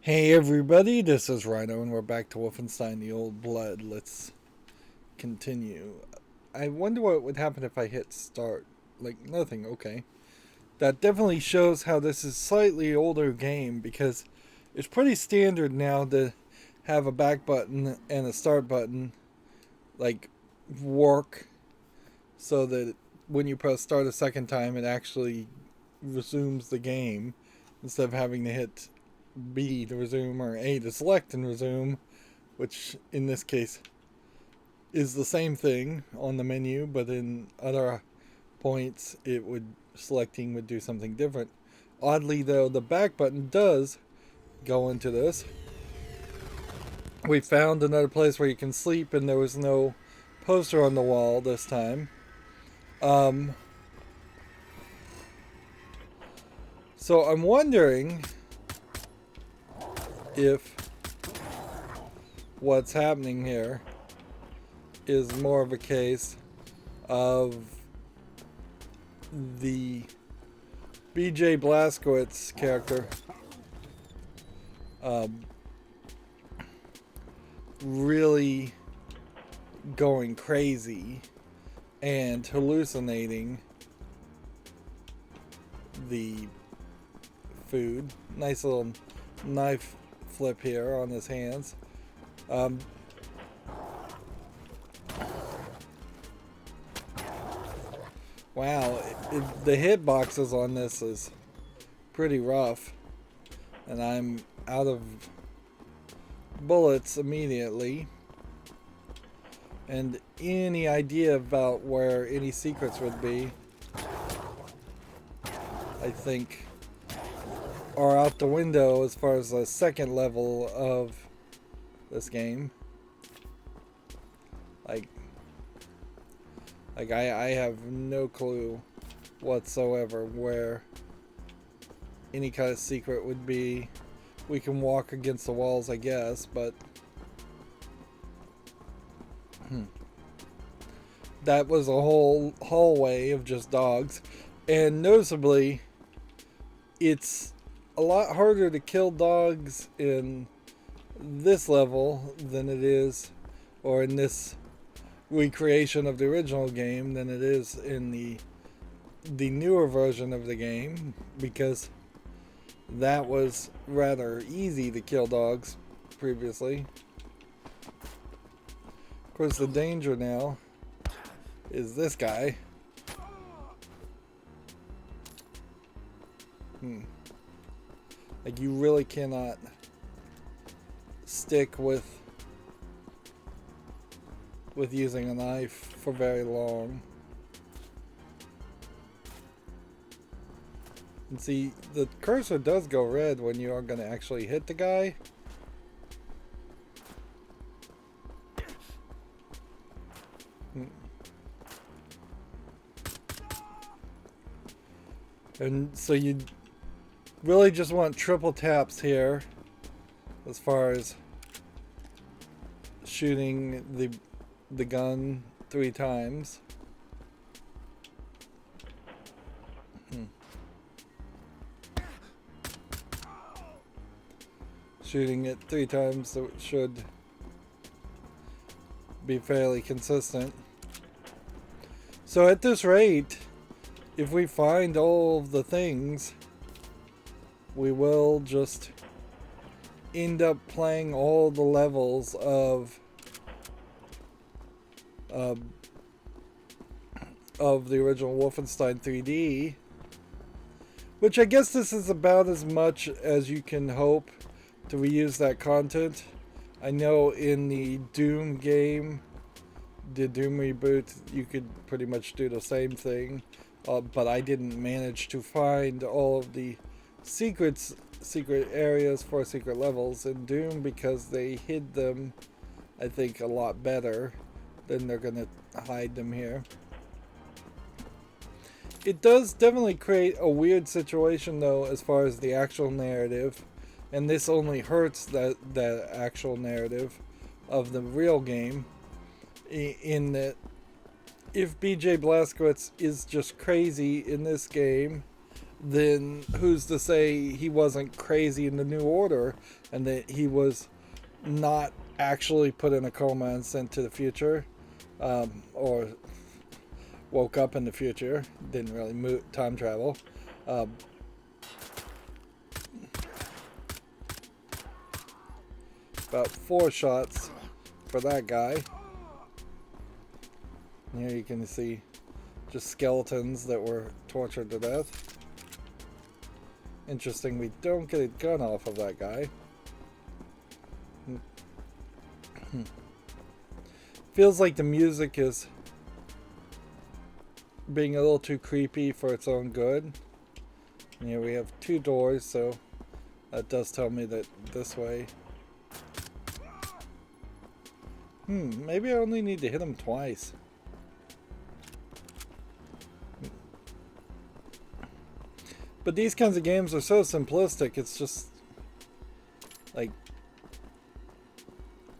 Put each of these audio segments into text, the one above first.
Hey everybody, this is Rydo and we're back to Wolfenstein the Old Blood. Let's continue. I wonder what would happen if I hit start. Like nothing, okay. That definitely shows how this is a slightly older game because it's pretty standard now to have a back button and a start button like work so that when you press start a second time it actually resumes the game instead of having to hit B to resume or A to select and resume, which in this case is the same thing on the menu, but in other points it would selecting would do something different. Oddly though, the back button does go into this. We found another place where you can sleep and there was no poster on the wall this time. So I'm wondering if what's happening here is more of a case of the BJ Blazkowicz character really going crazy and hallucinating the food. Nice little knife flip here on his hands. Wow, the hitboxes on this is pretty rough, and I'm out of bullets immediately. And any idea about where any secrets would be, I think, are out the window as far as the second level of this game. Like I have no clue whatsoever where any kind of secret would be. We can walk against the walls, I guess, but that was a whole hallway of just dogs. And noticeably, it's a lot harder to kill dogs in this level than it is, or in this recreation of the original game, than it is in the newer version of the game, because that was rather easy to kill dogs previously. Of course, the danger now is this guy. Like, you really cannot stick with using a knife for very long. And see, the cursor does go red when you are going to actually hit the guy. And so you really just want triple taps here as far as shooting the gun 3 times. Shooting it 3 times, so it should be fairly consistent. So at this rate, if we find all of the things, we will just end up playing all the levels of the original Wolfenstein 3D, which I guess this is about as much as you can hope to reuse that content. I know in the Doom game, the Doom reboot, you could pretty much do the same thing, but I didn't manage to find all of the secret areas for secret levels in Doom because they hid them, I think, a lot better than they're gonna hide them here. It does definitely create a weird situation though as far as the actual narrative, and this only hurts that actual narrative of the real game, in that if BJ Blazkowicz is just crazy in this game, then who's to say he wasn't crazy in the New Order and that he was not actually put in a coma and sent to the future, or woke up in the future, didn't really time travel. About 4 shots for that guy. Here you can see just skeletons that were tortured to death. Interesting, we don't get a gun off of that guy. Feels like the music is being a little too creepy for its own good. And here we have 2 doors, so that does tell me that this way. Maybe I only need to hit him twice. But these kinds of games are so simplistic, it's just like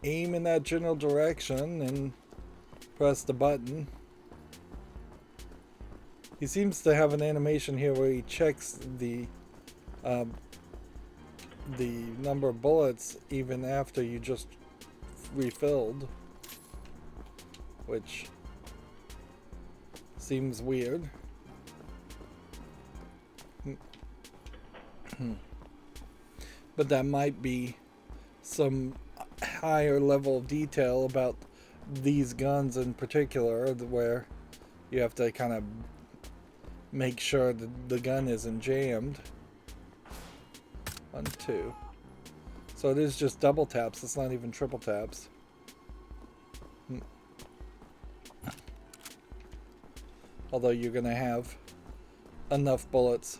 aim in that general direction and press the button. He seems to have an animation here where he checks the number of bullets even after you just refilled, which seems weird. But that might be some higher level of detail about these guns in particular, where you have to kind of make sure that the gun isn't jammed. 1, 2. So it is just double taps, it's not even triple taps. Although you're gonna have enough bullets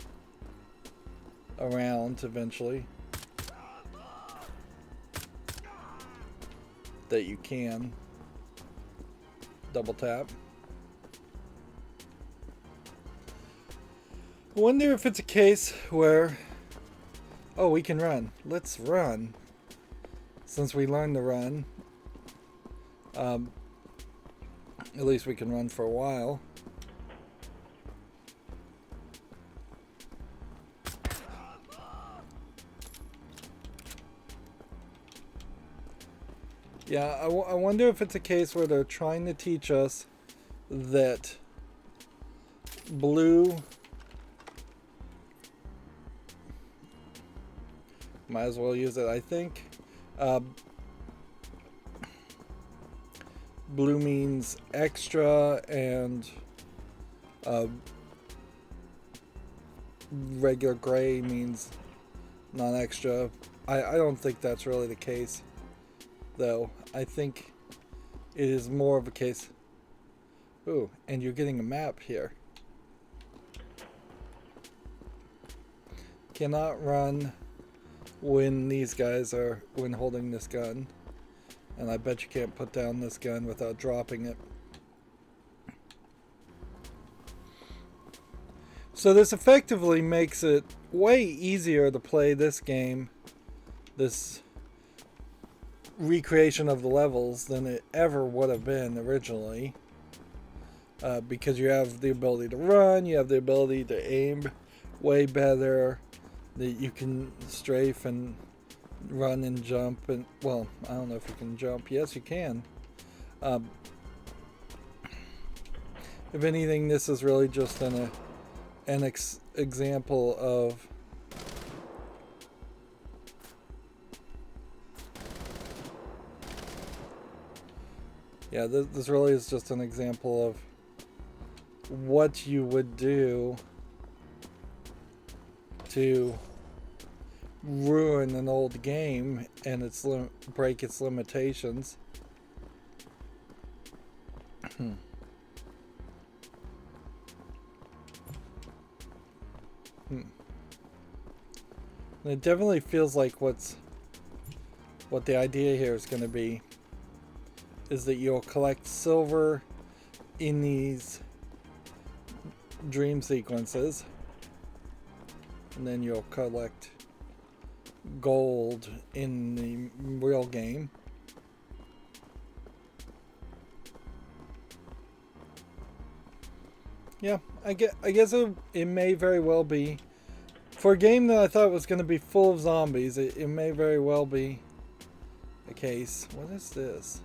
around eventually that you can double tap. I wonder if it's a case where, oh, we can run. Let's run. Since we learned to run, at least we can run for a while. Yeah, I wonder if it's a case where they're trying to teach us that blue, might as well use it, I think. Blue means extra, and regular gray means non-extra. I don't think that's really the case, though. I think it is more of a case. Ooh, and you're getting a map here. Cannot run when these guys are, when holding this gun. And I bet you can't put down this gun without dropping it. So this effectively makes it way easier to play this game, this recreation of the levels, than it ever would have been originally. Because you have the ability to run, you have the ability to aim way better, that you can strafe and run and jump, and well, I don't know if you can jump. Yes, you can. If anything, this is really just an example of this really is just an example of what you would do to ruin an old game and break its limitations. It definitely feels like what the idea here is going to be is that you'll collect silver in these dream sequences, and then you'll collect gold in the real game. Yeah, I guess it may very well be For a game that I thought was going to be full of zombies, it may very well be the case. What is this?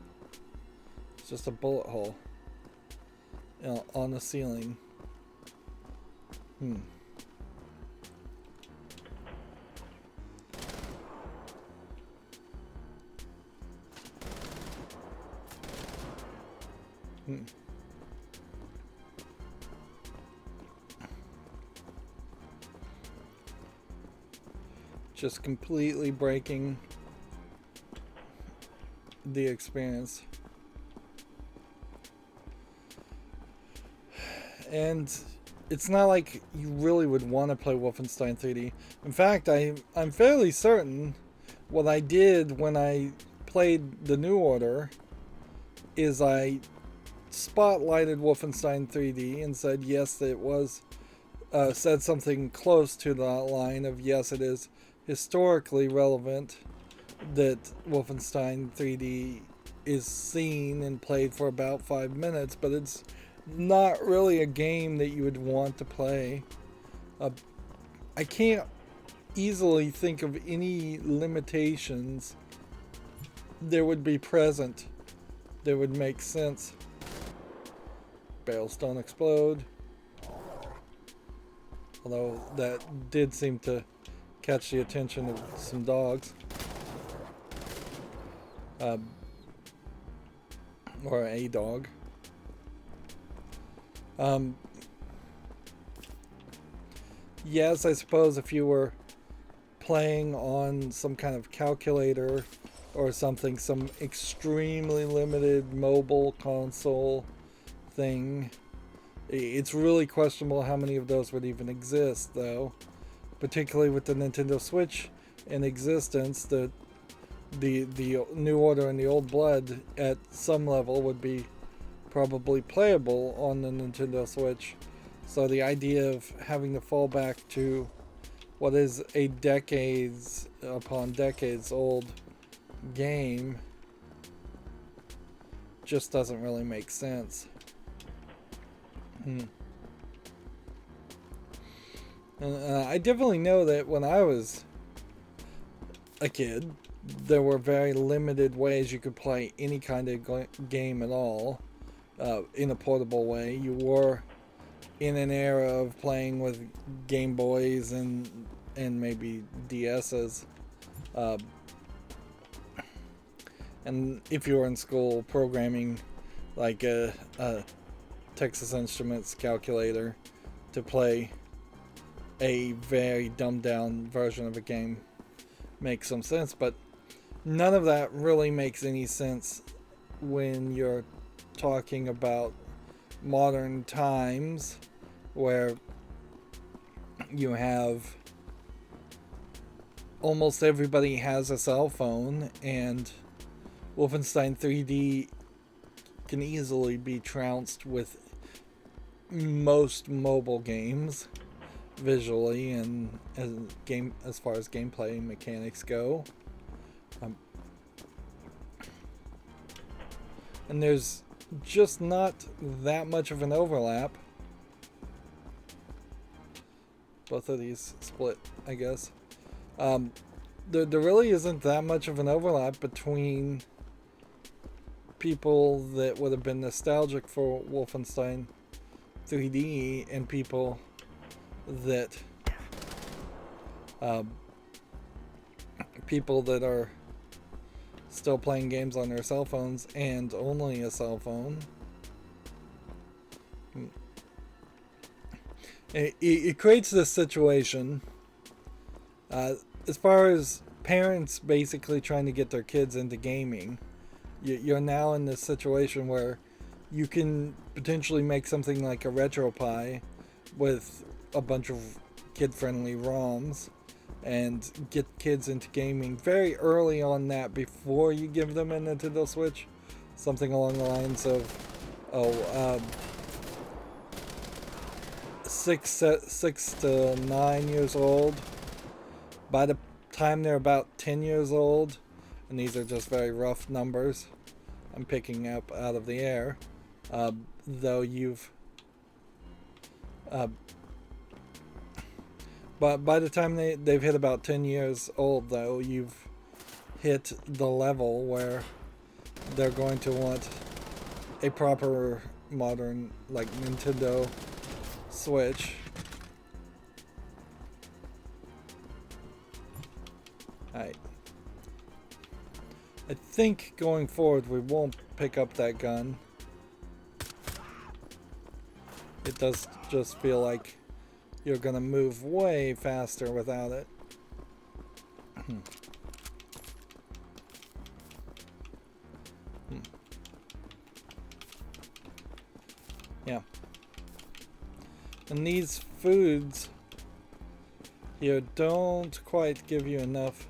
It's just a bullet hole, you know, on the ceiling. Hmm. Just completely breaking the experience. And it's not like you really would want to play Wolfenstein 3D. In fact, I'm fairly certain what I did when I played the New Order is I spotlighted Wolfenstein 3D and said yes, it was, said something close to the line of yes, it is historically relevant that Wolfenstein 3D is seen and played for about 5 minutes, but it's not really a game that you would want to play. I can't easily think of any limitations that would be present that would make sense. Barrels don't explode. Although that did seem to catch the attention of some dogs. Or a dog. Yes, I suppose if you were playing on some kind of calculator or something, some extremely limited mobile console thing, it's really questionable how many of those would even exist, though. Particularly with the Nintendo Switch in existence, the New Order and the Old Blood at some level would be probably playable on the Nintendo Switch. So the idea of having to fall back to what is a decades upon decades old game just doesn't really make sense. I definitely know that when I was a kid, there were very limited ways you could play any kind of game at all in a portable way. You were in an era of playing with Game Boys and maybe DS's. And if you were in school, programming like a Texas Instruments calculator to play a very dumbed down version of a game makes some sense, but none of that really makes any sense when you're talking about modern times where you have almost everybody has a cell phone, and Wolfenstein 3D can easily be trounced with most mobile games visually and as far as gameplay mechanics go. And there's just not that much of an overlap. Both of these split, I guess. There really isn't that much of an overlap between people that would have been nostalgic for Wolfenstein 3D and people that are still playing games on their cell phones and only a cell phone. It creates this situation as far as parents basically trying to get their kids into gaming. You're now in this situation where you can potentially make something like a RetroPie with a bunch of kid-friendly ROMs and get kids into gaming very early on that before you give them a Nintendo Switch. Something along the lines of 6 to 9 years old. By the time they're about 10 years old, and these are just very rough numbers I'm picking up out of the air, though you've But by the time they've hit about 10 years old, though, you've hit the level where they're going to want a proper modern, like, Nintendo Switch. Alright. I think going forward we won't pick up that gun. It does just feel like you're gonna move way faster without it. Yeah. And these foods here don't quite give you enough.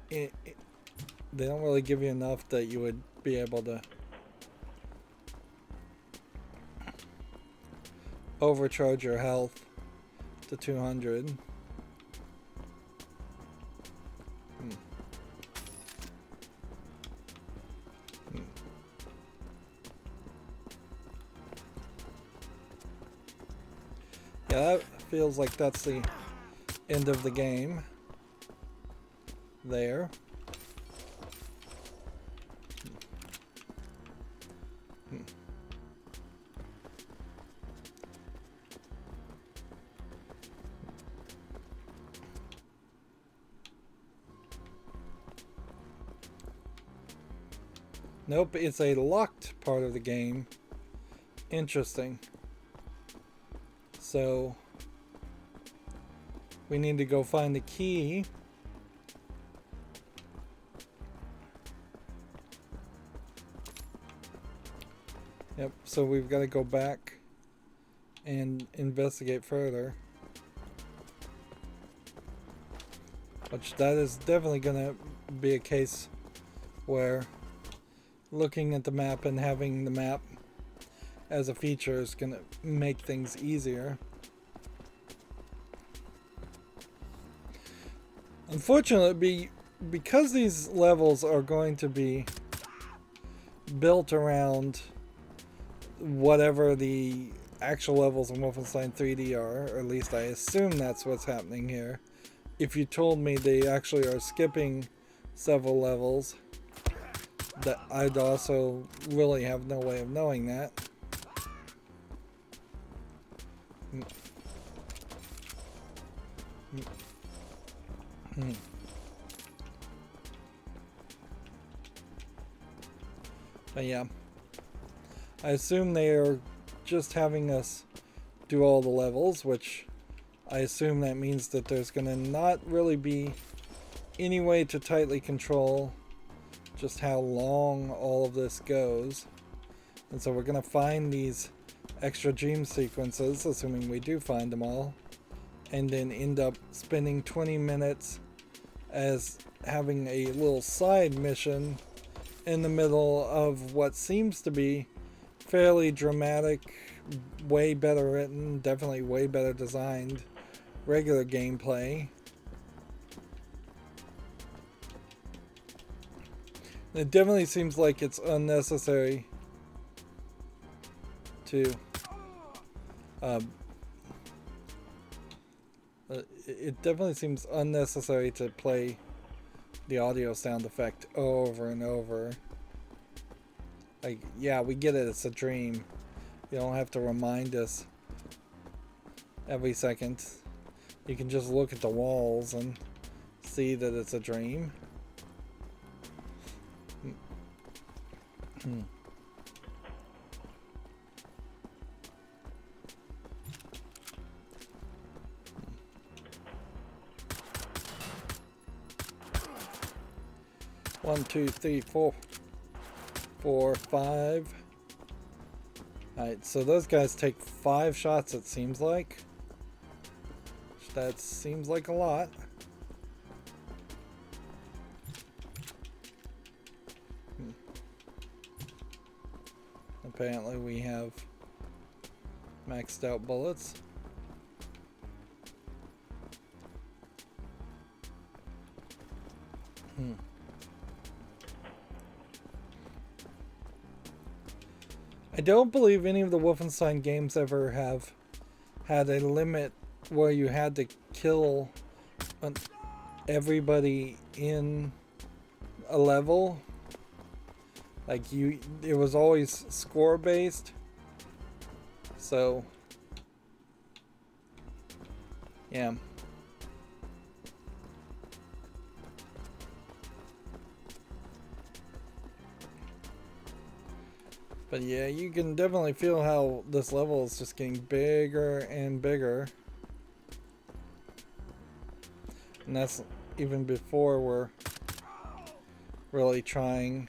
They don't really give you enough that you would be able to overcharge your health to 200. Yeah, that feels like that's the end of the game there. Nope, it's a locked part of the game. Interesting. So we need to go find the key. Yep, so we've got to go back and investigate further. Which that is definitely going to be a case where looking at the map and having the map as a feature is going to make things easier. Unfortunately, because these levels are going to be built around whatever the actual levels in Wolfenstein 3D are, or at least I assume that's what's happening here. If you told me they actually are skipping several levels, that I'd also really have no way of knowing that. But yeah, I assume they are just having us do all the levels, which I assume that means that there's gonna not really be any way to tightly control just how long all of this goes. And so we're gonna find these extra dream sequences, assuming we do find them all, and then end up spending 20 minutes as having a little side mission in the middle of what seems to be fairly dramatic, way better written, definitely way better designed regular gameplay. It definitely seems like it's unnecessary to it definitely seems unnecessary to play the audio sound effect over and over. Like, yeah, we get it, it's a dream. You don't have to remind us every second. You can just look at the walls and see that it's a dream. 1, 2, 3, 4, 4, 5. Alright, so those guys take 5 shots, it seems like. That seems like a lot. Apparently we have maxed out bullets. I don't believe any of the Wolfenstein games ever have had a limit where you had to kill everybody in a level. Like it was always score based. So yeah. But yeah, you can definitely feel how this level is just getting bigger and bigger. And that's even before we're really trying.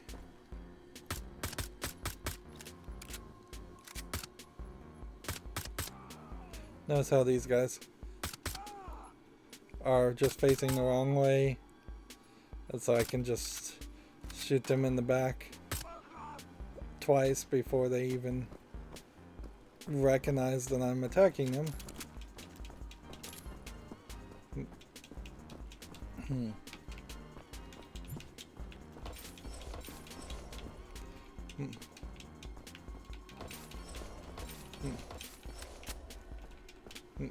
Notice how these guys are just facing the wrong way. And so I can just shoot them in the back twice before they even recognize that I'm attacking them. Hmm. Hmm. Hmm. Hmm.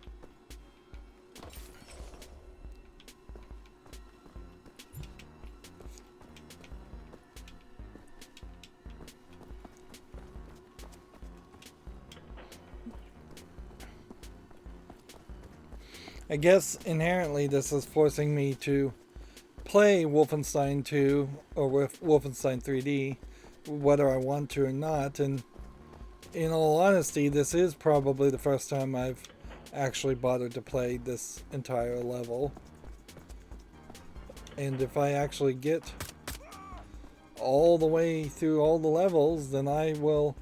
I guess inherently this is forcing me to play Wolfenstein 2 or with Wolfenstein 3D, whether I want to or not. And in all honesty, this is probably the first time I've actually bothered to play this entire level. And if I actually get all the way through all the levels, then I will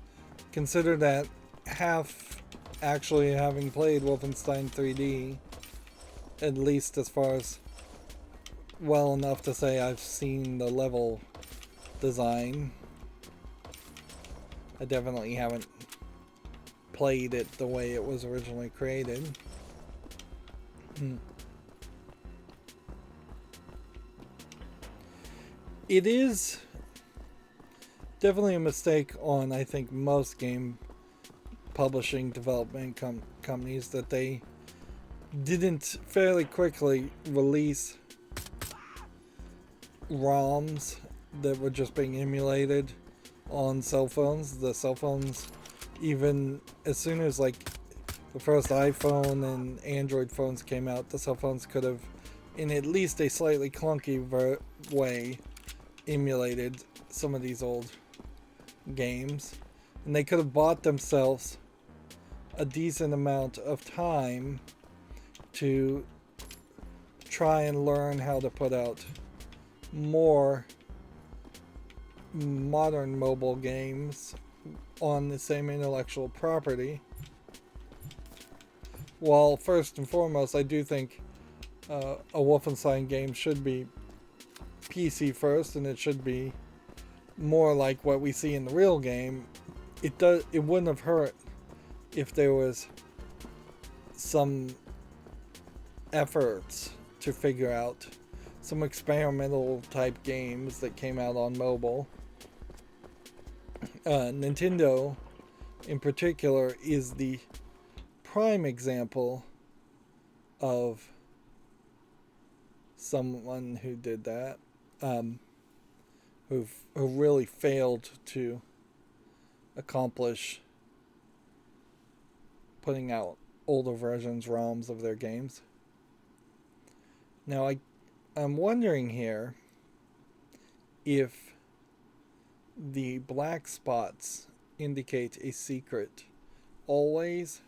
consider that half actually having played Wolfenstein 3D, at least as far as well enough to say I've seen the level design. I definitely haven't played it the way it was originally created. It is definitely a mistake on, I think, most game publishing development companies that they didn't fairly quickly release ROMs that were just being emulated on cell phones. The cell phones, even as soon as like the first iPhone and Android phones came out, the cell phones could have, in at least a slightly clunky way, emulated some of these old games. And they could have bought themselves a decent amount of time to try and learn how to put out more modern mobile games on the same intellectual property. While first and foremost, I do think a Wolfenstein game should be PC first, and it should be more like what we see in the real game. It wouldn't have hurt if there was some efforts to figure out some experimental type games that came out on mobile. Nintendo in particular is the prime example of someone who did that, who really failed to accomplish putting out older versions, ROMs of their games. Now I'm wondering here if the black spots indicate a secret always,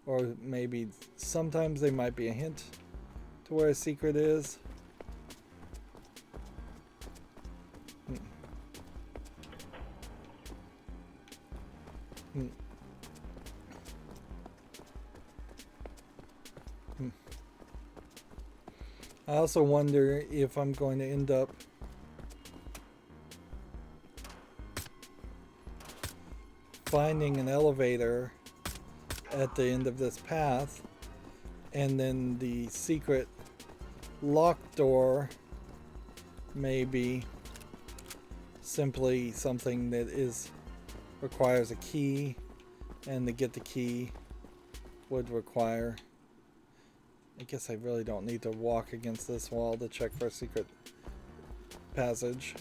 or maybe sometimes they might be a hint to where a secret is. I also wonder if I'm going to end up finding an elevator at the end of this path, and then the secret locked door may be simply something that requires a key, and to get the key would require I guess I really don't need to walk against this wall to check for a secret passage.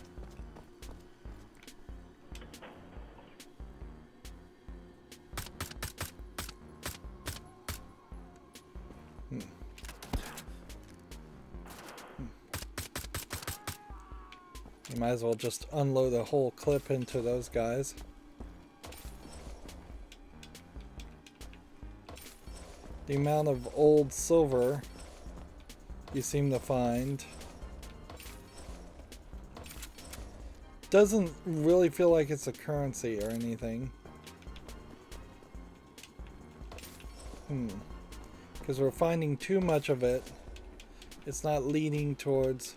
You might as well just unload a whole clip into those guys. The amount of old silver you seem to find doesn't really feel like it's a currency or anything. Because we're finding too much of it. It's not leading towards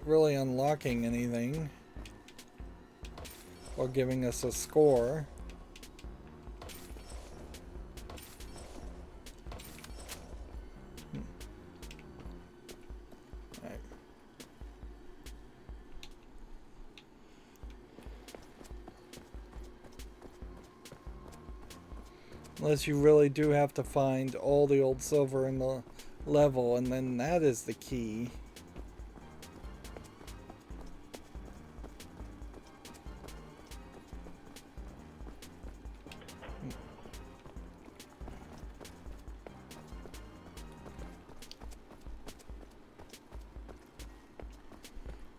really unlocking anything or giving us a score. Right. Unless you really do have to find all the old silver in the level, and then that is the key.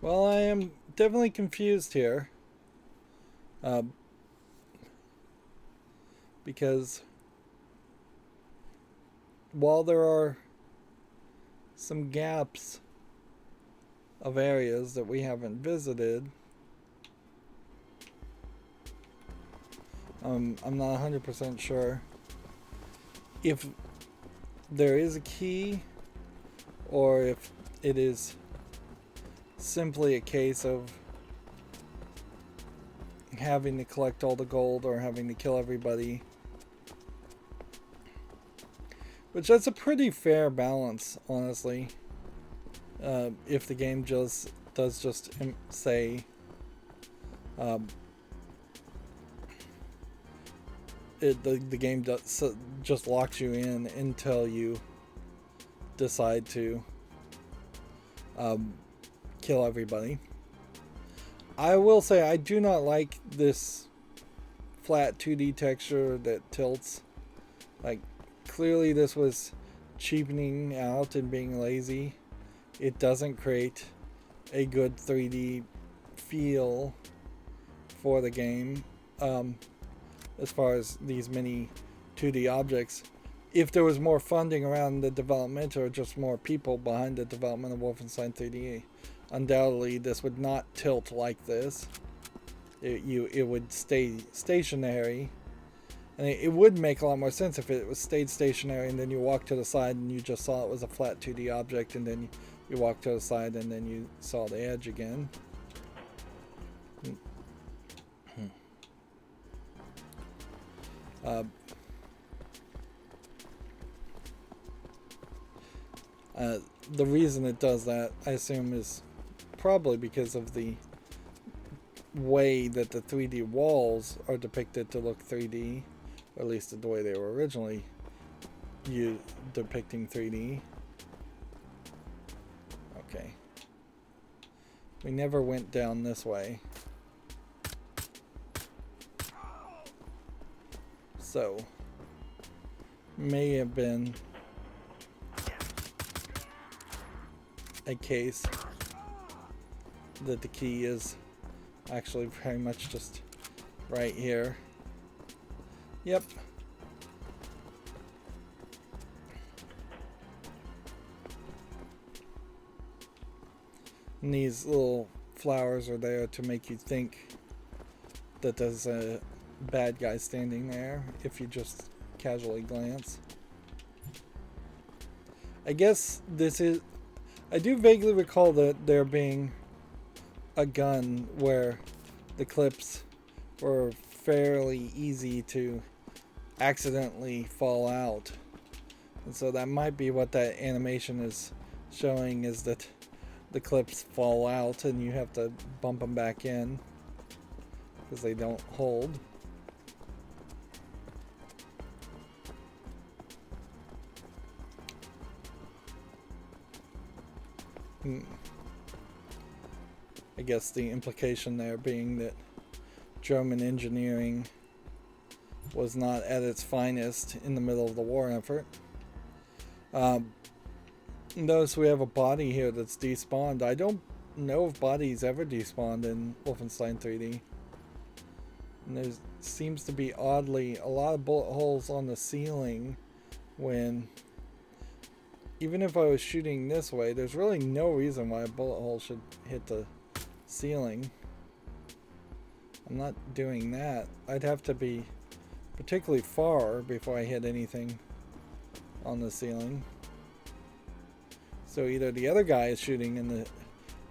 Well, I am definitely confused here. Because while there are some gaps of areas that we haven't visited, I'm not 100% sure if there is a key or if it is simply a case of having to collect all the gold or having to kill everybody. Which that's a pretty fair balance, honestly. If the game does just say the game just locks you in until you decide to kill everybody. I will say I do not like this flat 2D texture that tilts. Like, clearly this was cheapening out and being lazy. It doesn't create a good 3D feel for the game as far as these mini 2D objects. If there was more funding around the development or just more people behind the development of Wolfenstein 3D, undoubtedly this would not tilt like this. It would stay stationary. And it would make a lot more sense if it was stayed stationary and then you walked to the side and you just saw it was a flat 2D object, and then you walked to the side and then you saw the edge again. The reason it does that, I assume, is probably because of the way that the 3D walls are depicted to look 3D. Or at least the way they were originally depicting 3D. Okay. We never went down this way. So, may have been a case that the key is actually very much just right here. Yep. And these little flowers are there to make you think that there's a bad guy standing there if you just casually glance. I guess this is... I do vaguely recall that there being a gun where the clips were fairly easy to accidentally fall out, and so that might be what that animation is showing, is that the clips fall out and you have to bump them back in because they don't hold. Hmm. I guess the implication there being that German engineering was not at its finest in the middle of the war effort. Notice we have a body here that's despawned. I don't know if bodies ever despawned in Wolfenstein 3D. And there seems to be oddly a lot of bullet holes on the ceiling when, even if I was shooting this way, there's really no reason why a bullet hole should hit the ceiling. I'm not doing that. I'd have to be particularly far before I hit anything on the ceiling. So either the other guy is shooting in the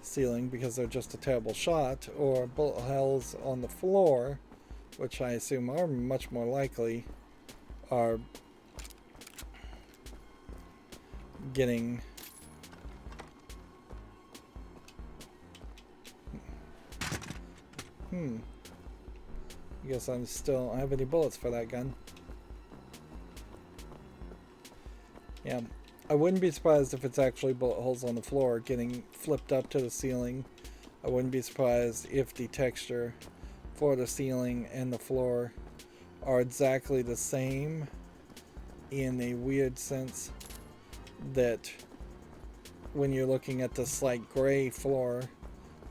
ceiling because they're just a terrible shot, or bullet holes on the floor, which I assume are much more likely, are getting I guess I don't have any bullets for that gun. Yeah, I wouldn't be surprised if it's actually bullet holes on the floor getting flipped up to the ceiling. I wouldn't be surprised if the texture for the ceiling and the floor are exactly the same, in a weird sense that when you're looking at the slight gray floor,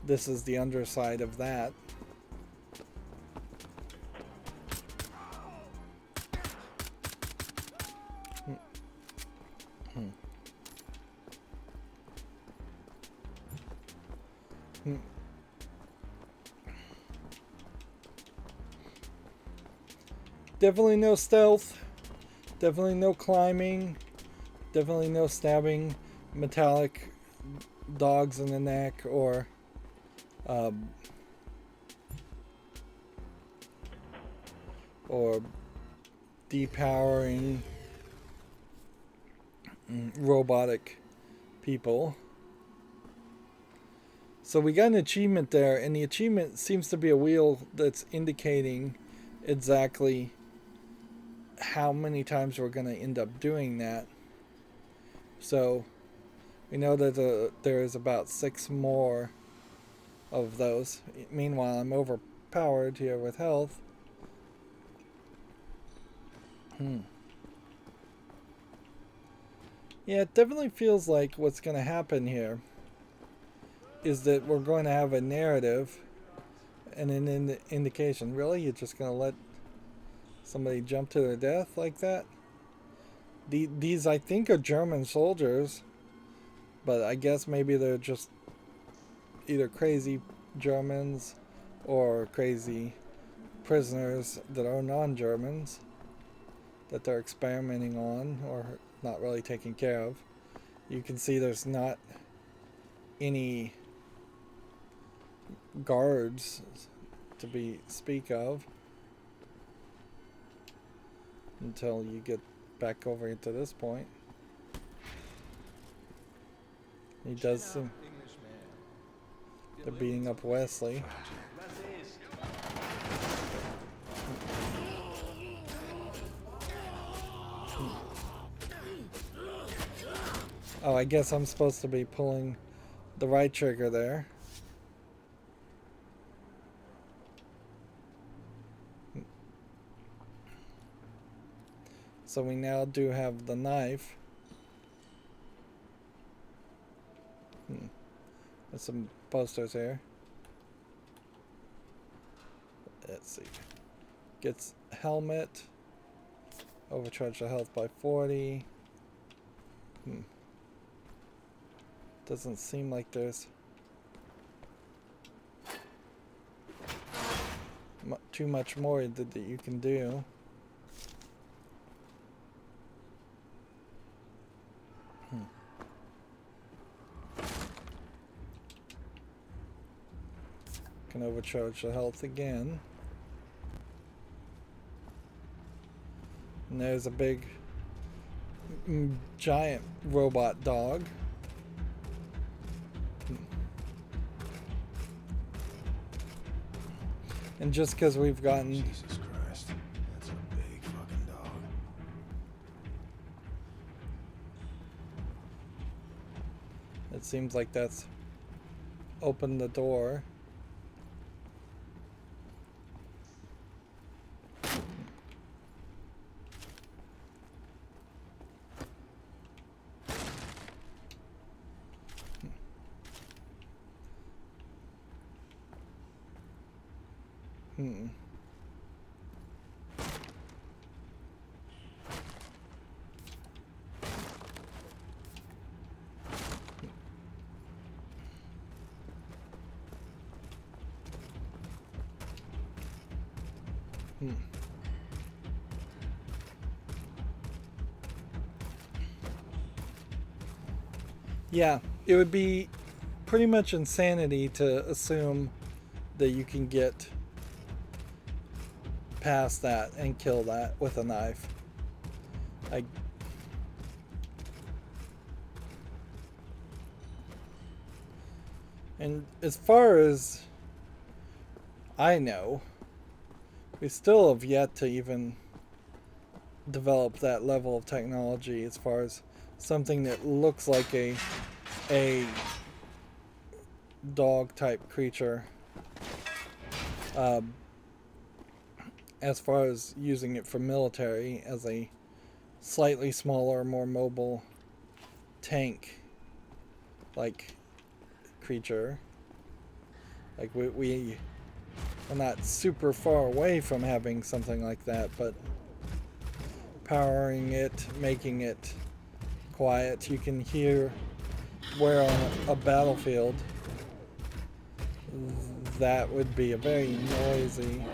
this is the underside of that. Definitely no stealth, definitely no climbing, definitely no stabbing metallic dogs in the neck, or depowering robotic people. So we got an achievement there, and the achievement seems to be a wheel that's indicating exactly how many times we're going to end up doing that. So we know that there is about 6 more of those. Meanwhile, I'm overpowered here with health. Yeah, it definitely feels like what's going to happen here is that we're going to have a narrative and an indication. Really? You're just going to let somebody jump to their death like that? These, I think, are German soldiers, but I guess maybe they're just either crazy Germans or crazy prisoners that are non-Germans that they're experimenting on or not really taking care of. You can see there's not any guards to speak of until you get back over to this point. He does seem they're beating up Wesley. Oh, I guess I'm supposed to be pulling the right trigger there. So we now do have the knife. There's some posters here. Let's see. Gets helmet. Overcharge the health by 40. Doesn't seem like there's too much more that you can do. Can overcharge the health again. And there's a big giant robot dog. And just because we've gotten Jesus Christ, that's a big fucking dog. It seems like that's opened the door. Hmm. Hmm. Yeah, it would be pretty much insanity to assume that you can get past that and kill that with a knife. I And as far as I know, we still have yet to even develop that level of technology as far as something that looks like a dog type creature. As far as using it for military as a slightly smaller, more mobile tank like creature. Like we are not super far away from having something like that, but powering it, making it quiet, you can hear where on a battlefield that would be a very noisy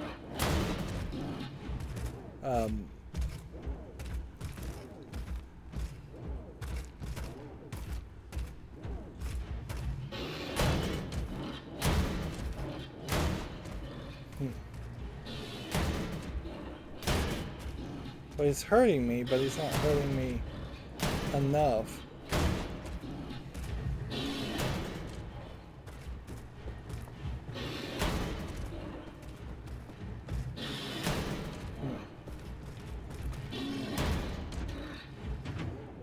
Well, he's hurting me, but he's not hurting me enough.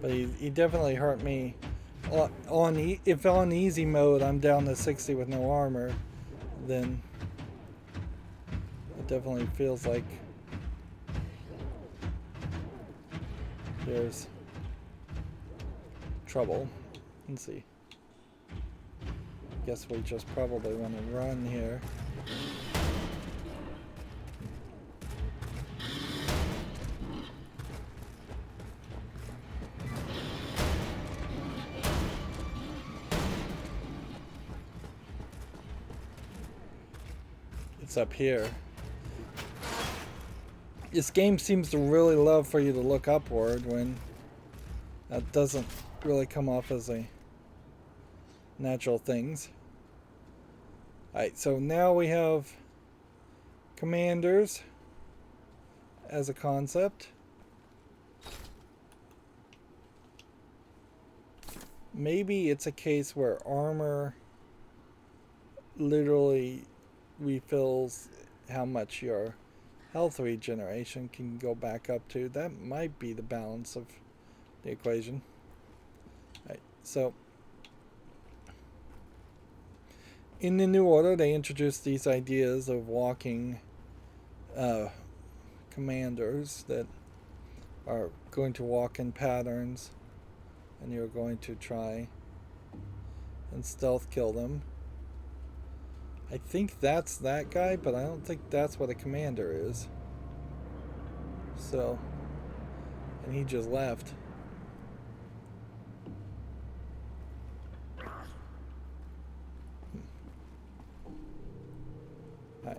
But he definitely hurt me. If on easy mode I'm down to 60 with no armor, then it definitely feels like there's trouble. Let's see. Guess we just probably want to run here. It's up here. This game seems to really love for you to look upward when that doesn't really come off as a natural things. Alright, so now we have commanders as a concept. Maybe it's a case where armor literally refills how much your health regeneration can go back up to. That might be the balance of the equation. Right, so in the New Order, they introduced these ideas of walking commanders that are going to walk in patterns, and you're going to try and stealth kill them. I think that's that guy, but I don't think that's what a commander is. So, and he just left. Right.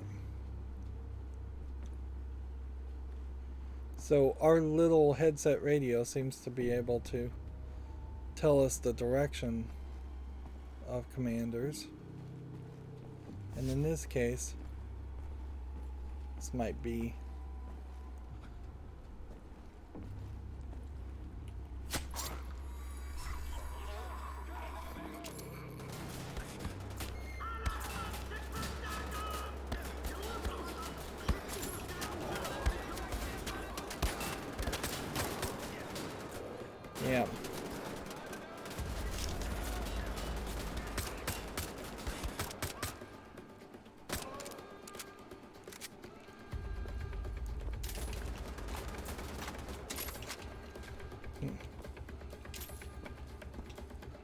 So our little headset radio seems to be able to tell us the direction of commanders. And in this case, this might be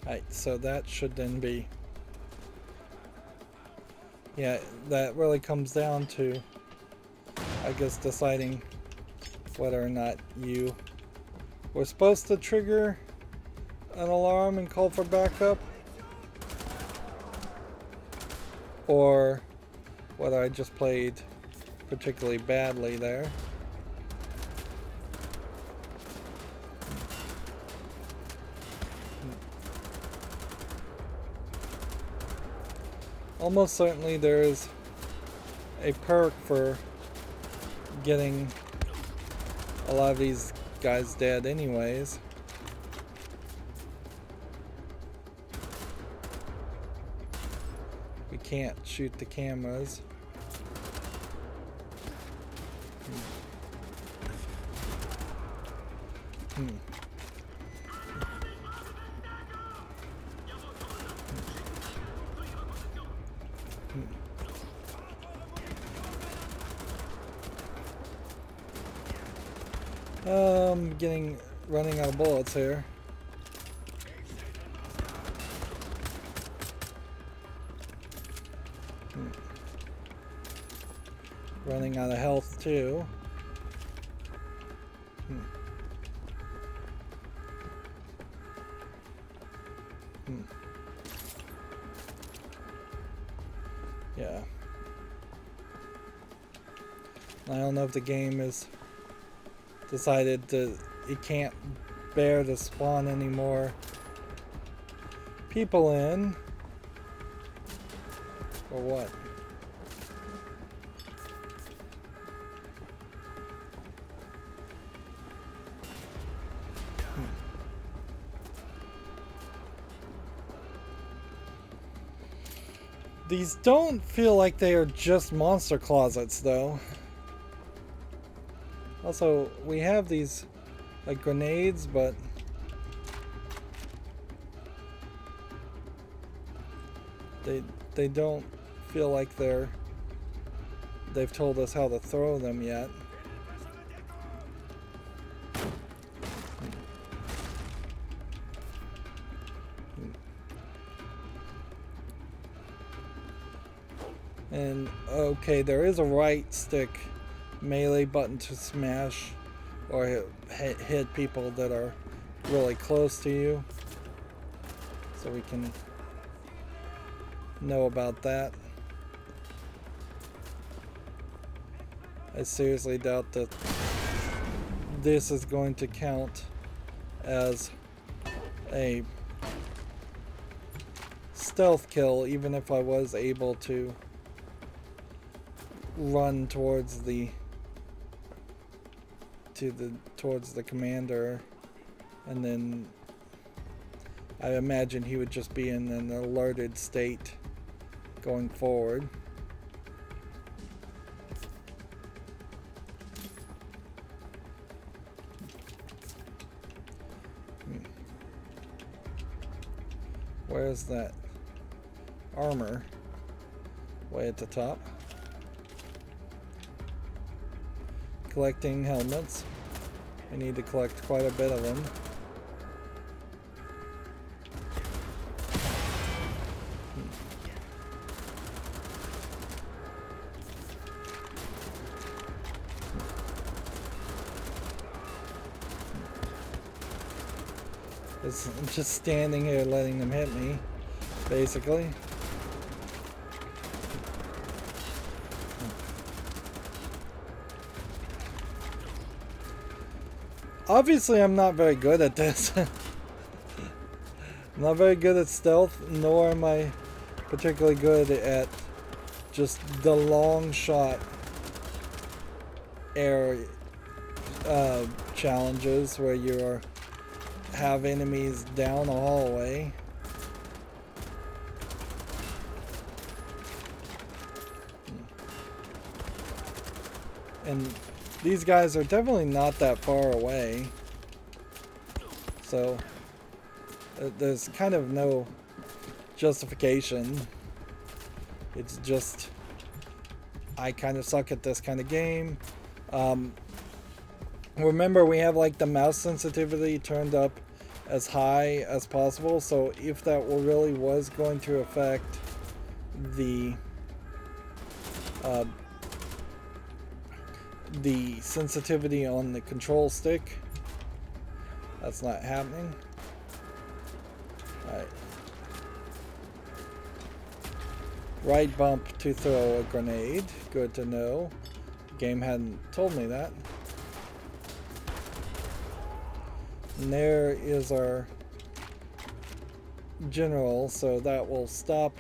Alright, so that should then be... Yeah, that really comes down to, I guess, deciding whether or not you were supposed to trigger an alarm and call for backup, or whether I just played particularly badly there. Almost certainly there is a perk for getting a lot of these guys dead anyways. We can't shoot the cameras. Running out of bullets here. Running out of health too. Yeah. I don't know if the game has decided to, it can't bear to spawn any more people in, or what. These don't feel like they are just monster closets though. Also, we have these like grenades, but they don't feel like they've told us how to throw them yet. And okay, there is a right stick melee button to smash or hit people that are really close to you, so we can know about that. I seriously doubt that this is going to count as a stealth kill, even if I was able to run towards the commander, and then I imagine he would just be in an alerted state going forward. Where's that armor? Way at the top. Collecting helmets. I need to collect quite a bit of them. I'm just standing here letting them hit me, basically. Obviously, I'm not very good at this. I'm not very good at stealth, nor am I particularly good at just the long shot air challenges where you have enemies down a hallway. And these guys are definitely not that far away, so there's kind of no justification. It's just I kind of suck at this kind of game. Remember, we have like the mouse sensitivity turned up as high as possible. So if that really was going to affect the sensitivity on the control stick, that's not happening. Alright. Right bump to throw a grenade. Good to know. The game hadn't told me that. And there is our general, so that will stop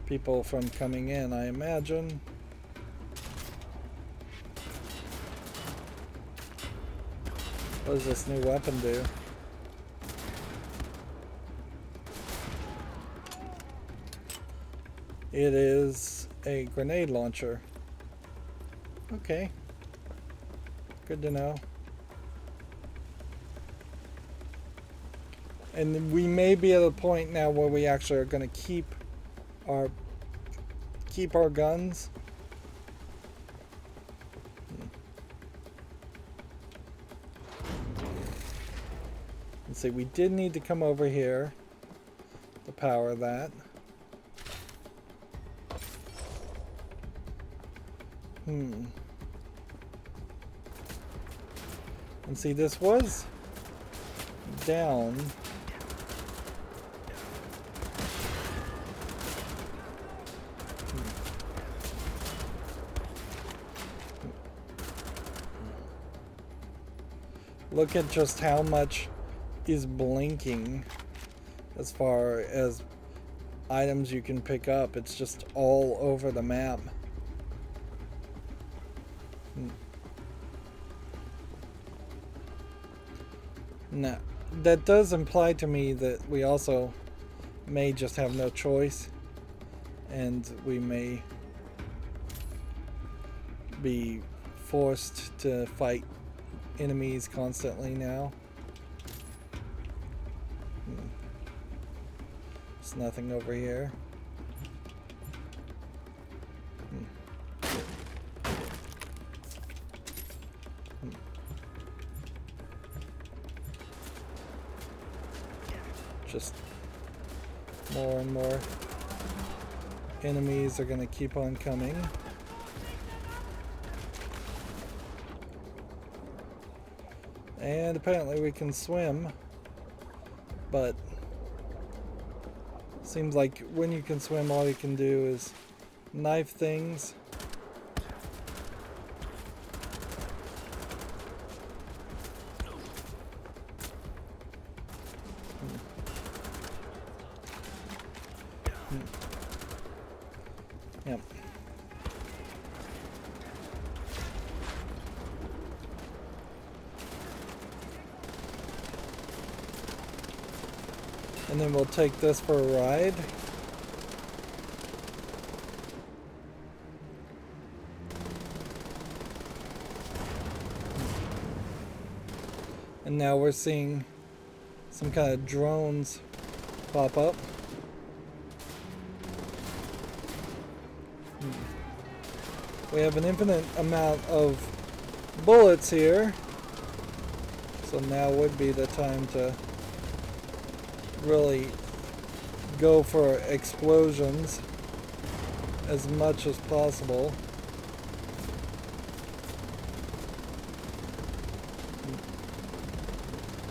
people from coming in, I imagine. What does this new weapon do? It is a grenade launcher. Okay. Good to know. And we may be at a point now where we actually are going to keep our guns. Let's see, we did need to come over here to power that. And see, this was down. Look at just how much is blinking as far as items you can pick up. It's just all over the map. Now, that does imply to me that we also may just have no choice, and we may be forced to fight enemies constantly now. There's nothing over here. Just more and more enemies are going to keep on coming. And apparently we can swim, but seems like when you can swim, all you can do is knife things. Yep. And then we'll take this for a ride. And now we're seeing some kind of drones pop up. We have an infinite amount of bullets here, so now would be the time to really go for explosions as much as possible.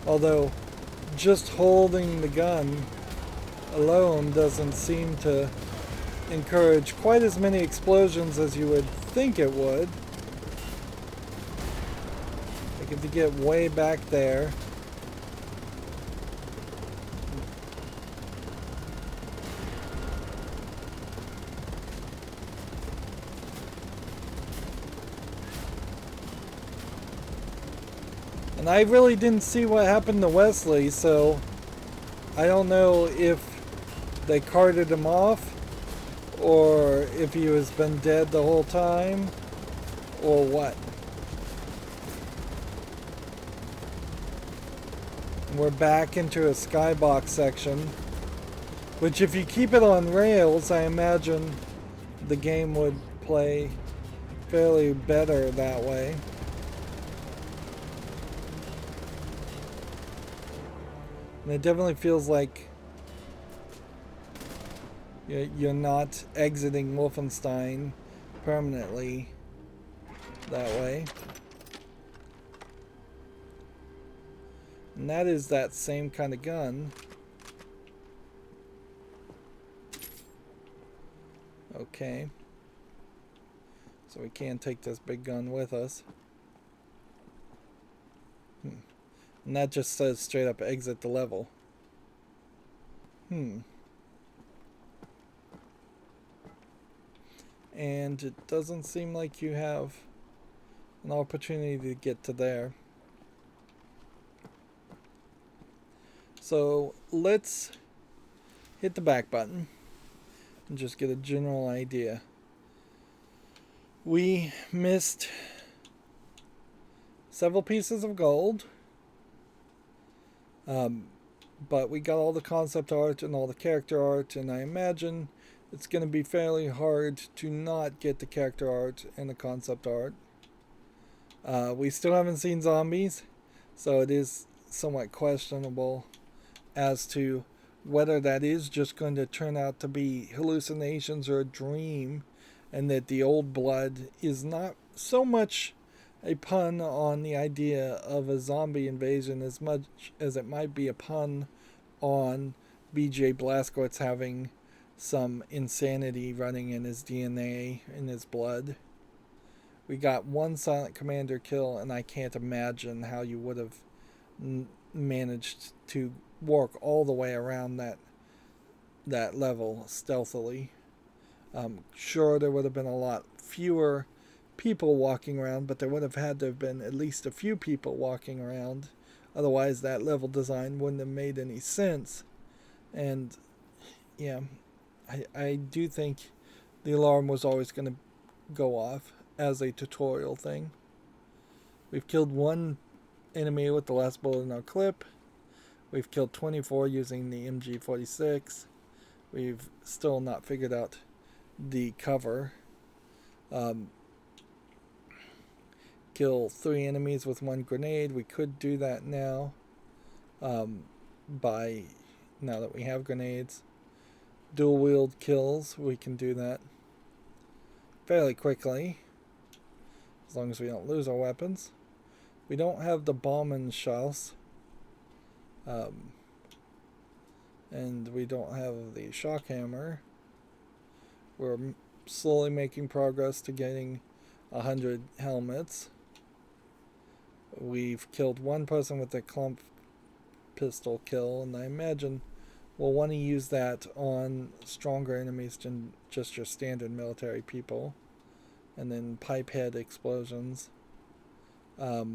Although just holding the gun alone doesn't seem to encourage quite as many explosions as you would think it would. Like if you get way back there. And I really didn't see what happened to Wesley, so I don't know if they carted him off or if he has been dead the whole time or what. And we're back into a skybox section, which if you keep it on rails, I imagine the game would play fairly better that way. And it definitely feels like you're not exiting Wolfenstein permanently that way. And that is that same kind of gun. Okay. So we can take this big gun with us. And that just says straight up exit the level. And it doesn't seem like you have an opportunity to get to there. So let's hit the back button and just get a general idea. We missed several pieces of gold, but we got all the concept art and all the character art, and I imagine it's going to be fairly hard to not get the character art and the concept art. We still haven't seen zombies, so it is somewhat questionable as to whether that is just going to turn out to be hallucinations or a dream, and that the old blood is not so much a pun on the idea of a zombie invasion as much as it might be a pun on BJ Blazkowicz having some insanity running in his DNA, in his blood. We got one Silent Commander kill, and I can't imagine how you would have managed to work all the way around that level stealthily. Sure, there would have been a lot fewer people walking around, but there would have had to have been at least a few people walking around. Otherwise, that level design wouldn't have made any sense. And yeah, I do think the alarm was always going to go off as a tutorial thing. We've killed one enemy with the last bullet in our clip. We've killed 24 using the MG46. We've still not figured out the cover. Kill 3 enemies with 1 grenade. We could do that now. Now that we have grenades. Dual wield kills. We can do that fairly quickly, as long as we don't lose our weapons. We don't have the Bombenschuss. And we don't have the shock hammer. We're slowly making progress to getting 100 helmets. We've killed one person with a Kampfpistole kill, and I imagine we'll want to use that on stronger enemies than just your standard military people. And then pipe head explosions are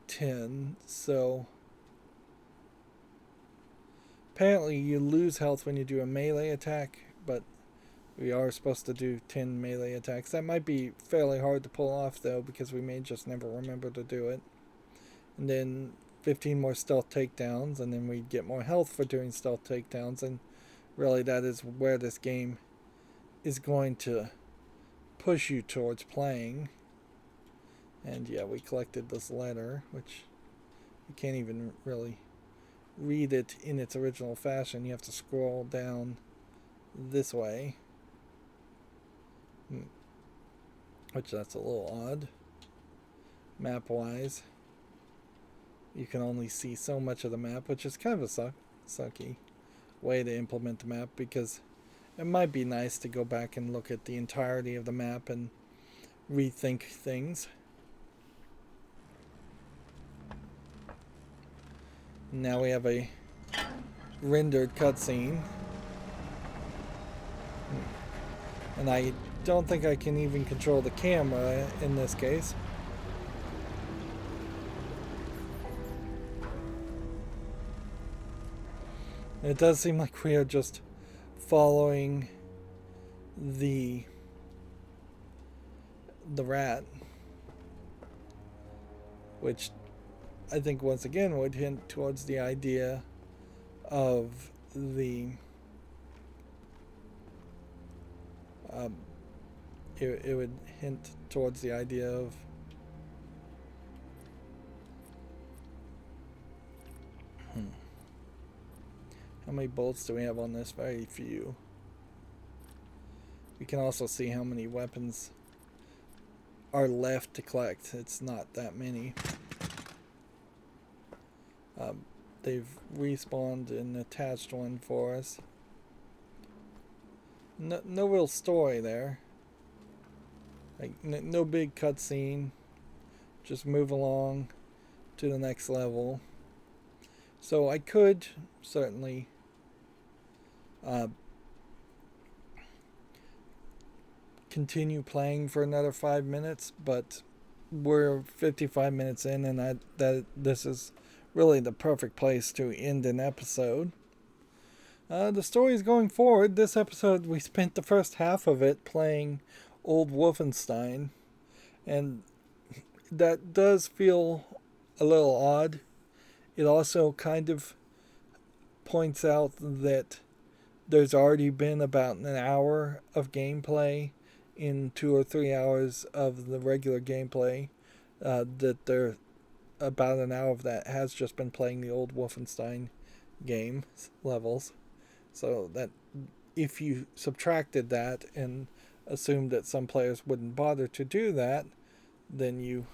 10, so apparently you lose health when you do a melee attack, but we are supposed to do 10 melee attacks. That might be fairly hard to pull off, though, because we may just never remember to do it. And then 15 more stealth takedowns, and then we get more health for doing stealth takedowns, and really that is where this game is going to push you towards playing. And yeah, we collected this letter, which you can't even really read it in its original fashion. You have to scroll down this way, which that's a little odd. Map wise, you can only see so much of the map, which is kind of a sucky way to implement the map, because it might be nice to go back and look at the entirety of the map and rethink things. Now we have a rendered cutscene. And I don't think I can even control the camera in this case. It does seem like we are just following the rat, which I think once again would hint towards the idea of the it would hint towards the idea of How many bullets do we have on this? Very few. We can also see how many weapons are left to collect. It's not that many. They've respawned an attached one for us. No real story there. Like no big cutscene. Just move along to the next level. So I could certainly continue playing for another 5 minutes, but we're 55 minutes in, and this is really the perfect place to end an episode. The story is going forward. This episode, we spent the first half of it playing old Wolfenstein, and that does feel a little odd. It also kind of points out that there's already been about an hour of gameplay in 2 or 3 hours of the regular gameplay. That there about an hour of that has just been playing the old Wolfenstein game levels. So that if you subtracted that and assumed that some players wouldn't bother to do that, then you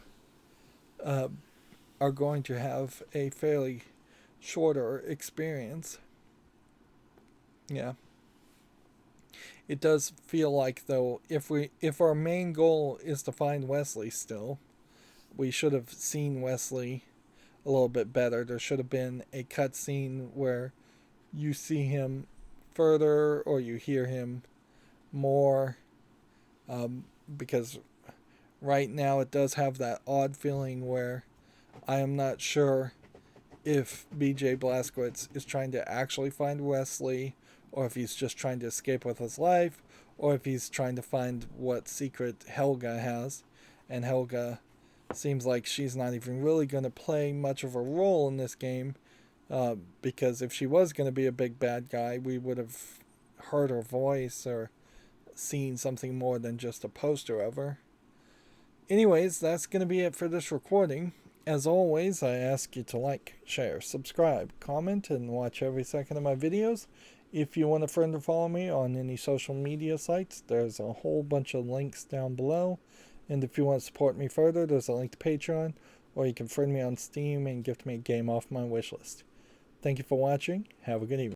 are going to have a fairly shorter experience. Yeah. It does feel like, though, if our main goal is to find Wesley still, we should have seen Wesley a little bit better. There should have been a cutscene where you see him further or you hear him more, because right now it does have that odd feeling where I am not sure if BJ Blazkowicz is trying to actually find Wesley, or if he's just trying to escape with his life, or if he's trying to find what secret Helga has. And Helga seems like she's not even really going to play much of a role in this game, because if she was going to be a big bad guy, we would have heard her voice or seen something more than just a poster of her. Anyways, that's going to be it for this recording. As always, I ask you to like, share, subscribe, comment, and watch every second of my videos. If you want to friend or follow me on any social media sites, there's a whole bunch of links down below. And if you want to support me further, there's a link to Patreon, or you can friend me on Steam and gift me a game off my wishlist. Thank you for watching. Have a good evening.